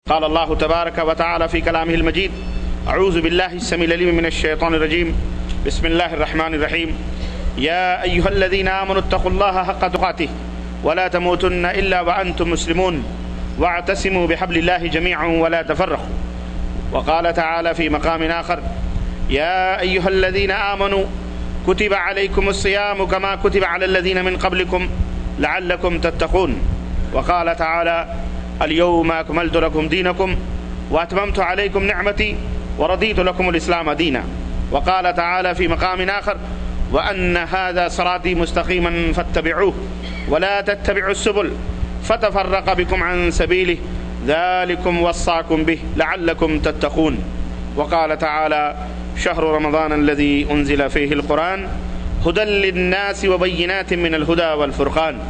قال الله تبارك وتعالى في كلامه المجيد: أعوذ بالله السميع العليم من الشيطان الرجيم. بسم الله الرحمن الرحيم. يا أيها الذين آمنوا اتقوا الله حق تقاته ولا تموتن إلا وأنتم مسلمون واعتصموا بحبل الله جميعا ولا تفرقوا. وقال تعالى في مقام آخر: يا أيها الذين آمنوا كتب عليكم الصيام كما كتب على الذين من قبلكم لعلكم تتقون. وقال تعالى: اليوم أكملت لكم دينكم وأتممت عليكم نعمتي ورضيت لكم الإسلام دينا. وقال تعالى في مقام آخر: وأن هذا صراطي مستقيما فاتبعوه ولا تتبعوا السبل فتفرق بكم عن سبيله ذلكم وصاكم به لعلكم تتقون. وقال تعالى: شهر رمضان الذي أنزل فيه القرآن هدى للناس وبينات من الهدى والفرقان.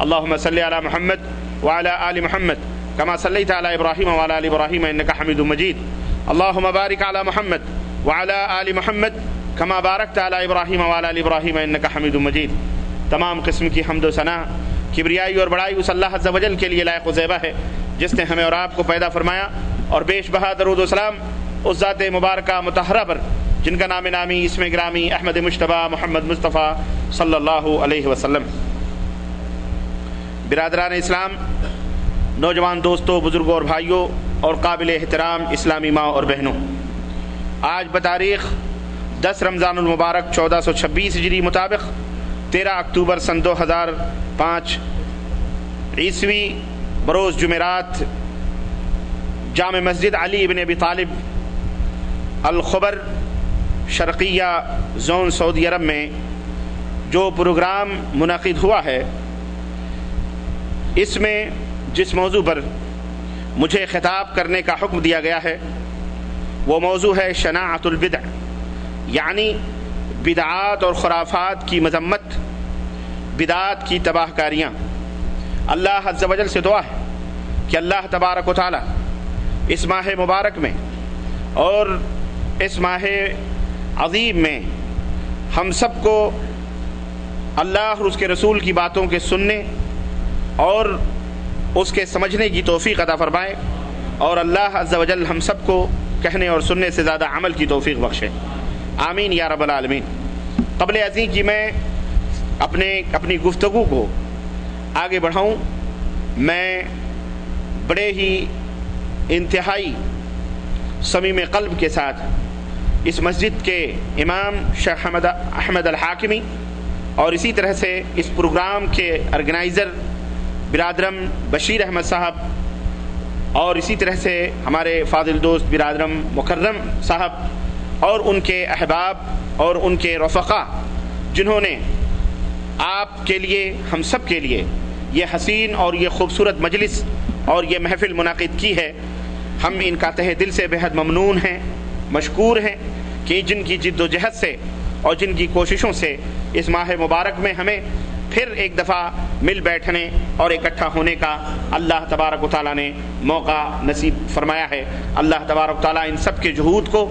اللهم صل على محمد وعلى آل محمد كما صليت على إبراهيم وعلى آل إبراهيم إنك حميد مجيد. اللهم بارك على محمد وعلى آل محمد كما باركت على إبراهيم وعلى آل إبراهيم إنك حميد مجيد. تمام قسم کی حمد و ثنا کبریائی اور بڑائی اس اللہ عز و جل کے لیے لائق و زیبہ ہے جس نے ہمیں اور آپ کو پیدا فرمایا، اور بیش بہا درود و سلام اس ذات مبارکہ مطہرہ پر جن کا نام نامی اسم گرامی احمد مجتبیٰ محمد مصطفیٰ صلی اللہ علیہ وسلم۔ برادران اسلام، نوجوان دوستوں، بزرگوں اور بھائیوں اور قابل احترام اسلامی ماں اور بہنوں، آج بتاریخ 10 رمضان المبارک 1426 ہجری مطابق 13 اکتوبر سن 2005 عیسوی بروز جمعرات جامع مسجد علی ابن ابی طالب الخبر شرقیہ زون سعودی عرب میں جو پروگرام منعقد ہوا ہے، اس میں جس موضوع پر مجھے خطاب کرنے کا حکم دیا گیا ہے وہ موضوع ہے شناعت البدع، یعنی بدعات اور خرافات کی مذمت، بدعات کی تباہ کاریاں۔ اللہ عز و جل سے دعا ہے کہ اللہ تبارک و تعالی اس ماہ مبارک میں اور اس ماہ عظیم میں ہم سب کو اللہ اور اس کے رسول کی باتوں کے سننے اور اس کے سمجھنے کی توفیق عطا فرمائے، اور اللہ عز و جل ہم سب کو کہنے اور سننے سے زیادہ عمل کی توفیق بخشے، آمین یا رب العالمین۔ قبل ازیں کہ میں اپنی گفتگو کو آگے بڑھاؤں، میں بڑے ہی انتہائی صمیم قلب کے ساتھ اس مسجد کے امام شیخ احمد الحاکمی اور اسی طرح سے اس پروگرام کے آرگنائزر برادرم بشیر احمد صاحب اور اسی طرح سے ہمارے فاضل دوست برادرم مکرم صاحب اور ان کے احباب اور ان کے رفقا جنہوں نے آپ کے لیے، ہم سب کے لیے یہ حسین اور یہ خوبصورت مجلس اور یہ محفل منعقد کی ہے، ہم ان کا تہ دل سے بہت ممنون ہیں، مشکور ہیں کہ جن کی جد و جہد سے اور جن کی کوششوں سے اس ماہ مبارک میں ہمیں پھر ایک دفعہ مل بیٹھنے اور اکٹھا ہونے کا اللہ تبارک و تعالیٰ نے موقع نصیب فرمایا ہے۔ اللہ تبارک و تعالیٰ ان سب کے جہود کو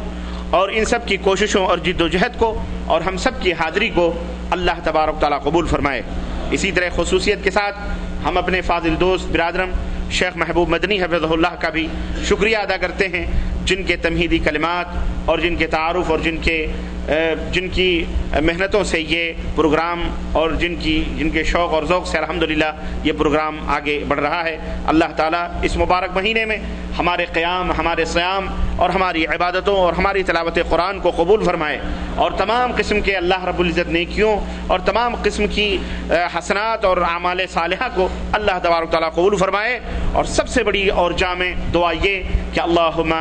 اور ان سب کی کوششوں اور جد و جہد کو اور ہم سب کی حاضری کو اللہ تبارک و تعالیٰ قبول فرمائے۔ اسی طرح خصوصیت کے ساتھ ہم اپنے فاضل دوست برادرم شیخ محبوب مدنی حفظہ اللہ کا بھی شکریہ ادا کرتے ہیں، جن کے تمہیدی کلمات اور جن کے تعارف اور جن کی محنتوں سے یہ پروگرام اور جن کے شوق اور ذوق سے الحمدللہ یہ پروگرام آگے بڑھ رہا ہے۔ اللہ تعالیٰ اس مبارک مہینے میں ہمارے قیام، ہمارے صیام اور ہماری عبادتوں اور ہماری تلاوت قرآن کو قبول فرمائے، اور تمام قسم کے اللہ رب العزت نیکیوں اور تمام قسم کی حسنات اور اعمال صالحہ کو اللہ تبارک تعالیٰ قبول فرمائے، اور سب سے بڑی اور جامع دعا یہ کہ اللہم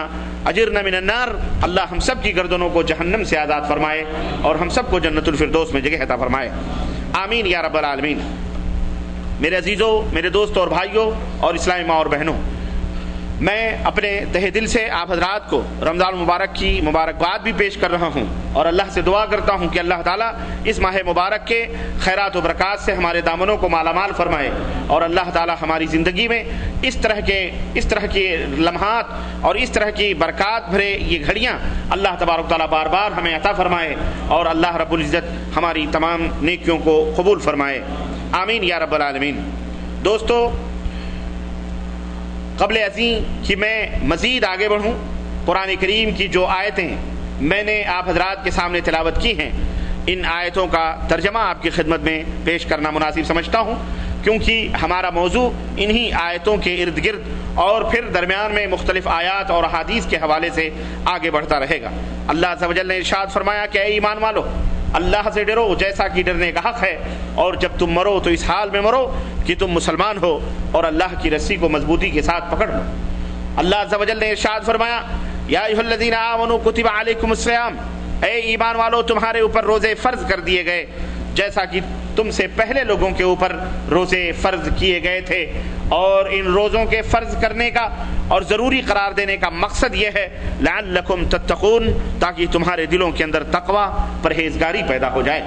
اجرنا من النار، اللہ ہم سب کی گردنوں کو جہنم سے آزاد فرمائے اور ہم سب کو جنت الفردوس میں جگہ عطا فرمائے، آمین یا رب العالمین۔ میرے عزیزوں، میرے دوستوں اور بھائیوں اور اسلامی ماں اور بہنوں، میں اپنے تہ دل سے آپ حضرات کو رمضان المبارک کی مبارکباد بھی پیش کر رہا ہوں، اور اللہ سے دعا کرتا ہوں کہ اللہ تعالیٰ اس ماہ مبارک کے خیرات و برکات سے ہمارے دامنوں کو مالا مال فرمائے، اور اللہ تعالیٰ ہماری زندگی میں اس طرح کے لمحات اور اس طرح کی برکات بھرے یہ گھڑیاں اللہ تبارک تعالیٰ بار بار ہمیں عطا فرمائے، اور اللہ رب العزت ہماری تمام نیکیوں کو قبول فرمائے، آمین یا رب العالمین۔ دوستو، میں اپنے تہ دل سے آپ حضرات کو رمضان المبارک کی مبارکباد بھی پیش کر رہا ہوں، اور اللہ سے دعا کرتا ہوں کہ اللہ تعالیٰ اس ماہ مبارک کے خیرات و برکات سے ہمارے دامنوں کو مالا مال فرمائے، اور اللہ تعالیٰ ہماری زندگی میں اس طرح کی لمحات اور اس طرح کی برکات بھرے یہ گھڑیاں اللہ تبارک تعالیٰ بار بار ہمیں عطا فرمائے، اور اللہ رب العزت ہماری تمام نیکیوں کو قبول فرمائے، آمین یا رب العالمین۔ قبل ازیں کہ میں مزید آگے بڑھوں، قرآن کریم کی جو آیتیں میں نے آپ حضرات کے سامنے تلاوت کی ہیں، ان آیتوں کا ترجمہ آپ کی خدمت میں پیش کرنا مناسب سمجھتا ہوں، کیونکہ ہمارا موضوع انہی آیتوں کے ارد گرد اور پھر درمیان میں مختلف آیات اور احادیث کے حوالے سے آگے بڑھتا رہے گا۔ اللہ عز و جل نے ارشاد فرمایا کہ اے ایمان والو، اللہ سے ڈرو جیسا کہ ڈرنے کا حق ہے، اور جب تم مرو تو اس حال میں مرو کہ تم مسلمان ہو اور اللہ کی رسی کو مضبوطی کے ساتھ پکڑ لو۔ اللہ عز و جل نے ارشاد فرمایا یا ایھا الذین آمنوا کتب علیکم الصیام، اے ایمان والو تمہارے اوپر روزے فرض کر دیے گئے جیسا کہ تم سے پہلے لوگوں کے اوپر روزے فرض کیے گئے تھے۔ اور ان روزوں کے فرض کرنے کا اور ضروری قرار دینے کا مقصد یہ ہے لعلکم تتقون، تاکہ تمہارے دلوں کے اندر تقوی، پرہیزگاری پیدا ہو جائے۔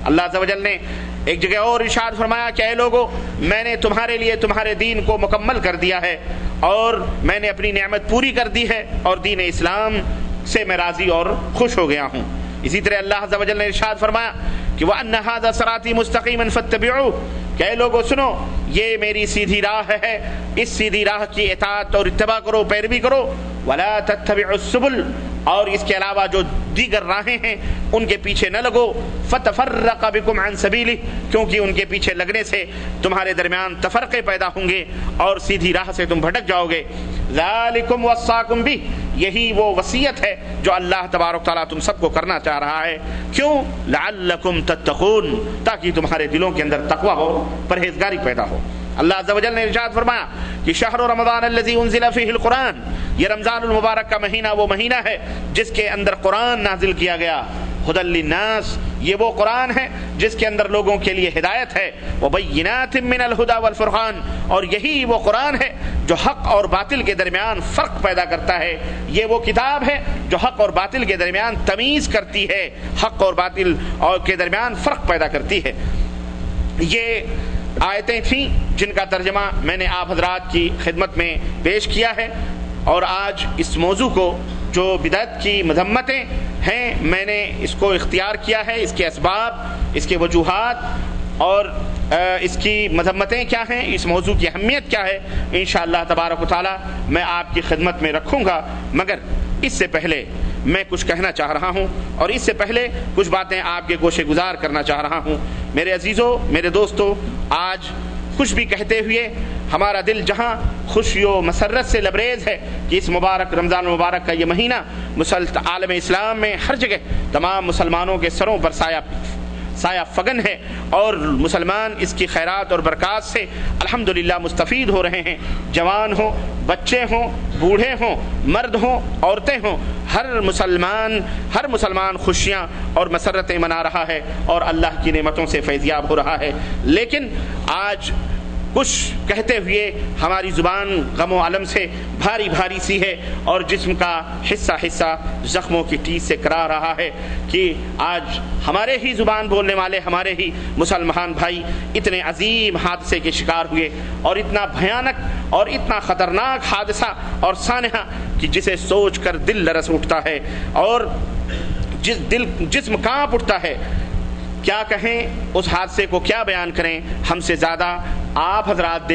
اللہ عز و جل نے ایک جگہ اور ارشاد فرمایا کہ اے لوگو، میں نے تمہارے لیے تمہارے دین کو مکمل کر دیا ہے اور میں نے اپنی نعمت پوری کر دی ہے، اور دین اسلام سے میں راضی اور خوش ہو گیا ہوں۔ اسی طرح اللہ عز و جل نے ارشاد فرمایا کہ وَأَنَّ هَذَا صِرَاطِي مُسْتَقِيمًا فَاتَّبِعُوهُ، کہ اے لوگو سنو، یہ میری سیدھی راہ ہے، اس سیدھی راہ کی اطاعت اور اتباع کرو، پیروی کرو۔ وَلَا تَتَّبِعُوا السُّبُلَ، اور اس کے علاوہ جو دیگر راہیں ہیں ان کے پیچھے نہ لگو، فَتَفَرَّقَ بِكُمْ عَنْ سَبِيلِهِ، کیونکہ ان کے پیچھے لگنے سے تمہارے درمیان تفرقے پیدا ہوں گے اور سیدھی راہ سے تم بھٹک جاؤ گے۔ ذَلِكُمْ وَصَّاكُمْ بِهِ، یہی وہ وصیت ہے جو اللہ تبارک تعالیٰ تم سب کو کرنا چاہ رہا ہے۔ کیوں؟ لعلکم تتقون، تاکہ تمہارے دلوں کے اندر تقوی ہو، پرہیزگاری پیدا ہو۔ اللہ عز و جل نے ارشاد فرمایا کہ شہر رمضان الذی انزل فیہ القرآن، یہ رمضان المبارک کا مہینہ وہ مہینہ ہے جس کے اندر قرآن نازل کیا گیا۔ ھدی للناس، یہ وہ قرآن ہے جس کے اندر لوگوں کے لیے ہدایت ہے۔ وبینات من الہدی والفرقان، اور یہی وہ قرآن ہے جو حق اور باطل کے درمیان فرق پیدا کرتا ہے۔ یہ وہ کتاب ہے جو حق اور باطل کے درمیان تمیز کرتی ہے، حق اور باطل اور کے درمیان فرق پیدا کرتی ہے۔ یہ آیتیں تھیں جن کا ترجمہ میں نے آپ حضرات کی خدمت میں پیش کیا ہے، اور آج اس موضوع کو جو بدعت کی مذمتیں ہیں میں نے اس کو اختیار کیا ہے، اس کے اسباب، اس کے وجوہات اور اس کی مذمتیں کیا ہیں، اس موضوع کی اہمیت کیا ہے، انشاءاللہ تبارک و تعالی میں آپ کی خدمت میں رکھوں گا۔ مگر اس سے پہلے میں کچھ کہنا چاہ رہا ہوں، اور اس سے پہلے کچھ باتیں آپ کے گوشے گزار کرنا چاہ رہا ہوں۔ میرے عزیزوں، میرے دوستوں، آج کچھ بھی کہتے ہوئے ہمارا دل جہاں خوشی و مسرت سے لبریز ہے کہ اس مبارک رمضان المبارک کا یہ مہینہ عالم اسلام میں ہر جگہ تمام مسلمانوں کے سروں پر سایہ فگن ہے، اور مسلمان اس کی خیرات اور برکات سے الحمدللہ مستفید ہو رہے ہیں۔ جوان ہوں، بچے ہوں، بوڑھے ہوں، مرد ہوں، عورتیں ہوں، ہر مسلمان خوشیاں اور مسرتیں منا رہا ہے اور اللہ کی نعمتوں سے فیضیاب ہو رہا ہے۔ لیکن آج کچھ کہتے ہوئے ہماری زبان غم و علم سے بھاری بھاری سی ہے، اور جسم کا حصہ حصہ زخموں کی ٹیس سے کرا رہا ہے کہ آج ہمارے ہی زبان بولنے والے ہمارے ہی مسلمان بھائی اتنے عظیم حادثے کے شکار ہوئے، اور اتنا بھیانک اور اتنا خطرناک حادثہ اور سانحہ کہ جسے سوچ کر دل لرز اٹھتا ہے اور جسم کانپ اٹھتا ہے۔ کیا کہیں اس حادثے کو، کیا بیان کریں؟ ہم سے زیادہ آپ حضرات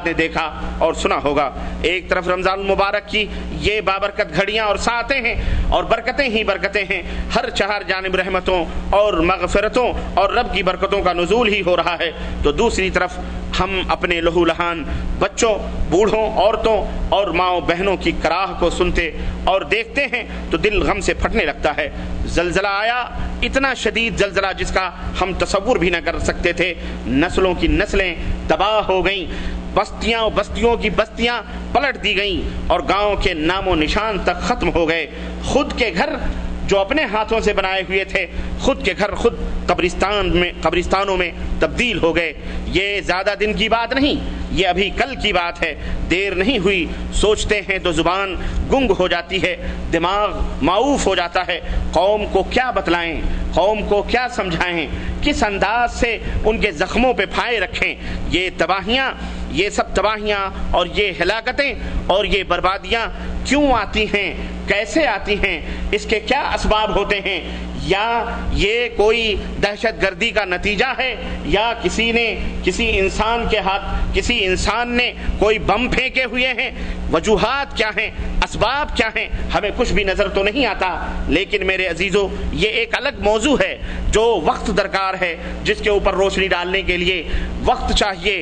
نے دیکھا اور سنا ہوگا۔ ایک طرف رمضان المبارک کی یہ بابرکت گھڑیاں اور ساعتیں ہیں، اور برکتیں ہی برکتیں ہیں، ہر چہار جانب رحمتوں اور مغفرتوں اور رب کی برکتوں کا نزول ہی ہو رہا ہے، تو دوسری طرف ہم اپنے لہو لہان بچوں، بوڑھوں، عورتوں اور ماؤں بہنوں کی کراہ کو سنتے اور دیکھتے ہیں تو دل غم سے پھٹنے لگتا ہے۔ زلزلہ آیا، اتنا شدید زلزلہ جس کا ہم تصور بھی نہ کر سکتے تھے، نسلوں کی نسلیں تباہ ہو گئیں، بستیوں کی بستیاں پلٹ دی گئیں، اور گاؤں کے نام و نشان تک ختم ہو گئے۔ خود کے گھر جو اپنے ہاتھوں سے بنائے ہوئے تھے، خود کے گھر خود قبرستانوں میں تبدیل ہو گئے۔ یہ زیادہ دن کی بات نہیں، یہ ابھی کل کی بات ہے، دیر نہیں ہوئی۔ سوچتے ہیں تو زبان گنگ ہو جاتی ہے، دماغ معوف ہو جاتا ہے۔ قوم کو کیا بتلائیں، قوم کو کیا سمجھائیں، کس انداز سے ان کے زخموں پہ پھائے رکھیں؟ یہ سب تباہیاں اور یہ ہلاکتیں اور یہ بربادیاں کیوں آتی ہیں، کیسے آتی ہیں، اس کے کیا اسباب ہوتے ہیں، یا یہ کوئی دہشت گردی کا نتیجہ ہے یا کسی انسان نے کوئی بم پھینکے ہوئے ہیں، وجوہات کیا ہیں، اسباب کیا ہیں، ہمیں کچھ بھی نظر تو نہیں آتا. لیکن میرے عزیزو، یہ ایک الگ موضوع ہے جو وقت درکار ہے، جس کے اوپر روشنی ڈالنے کے لیے وقت چاہیے.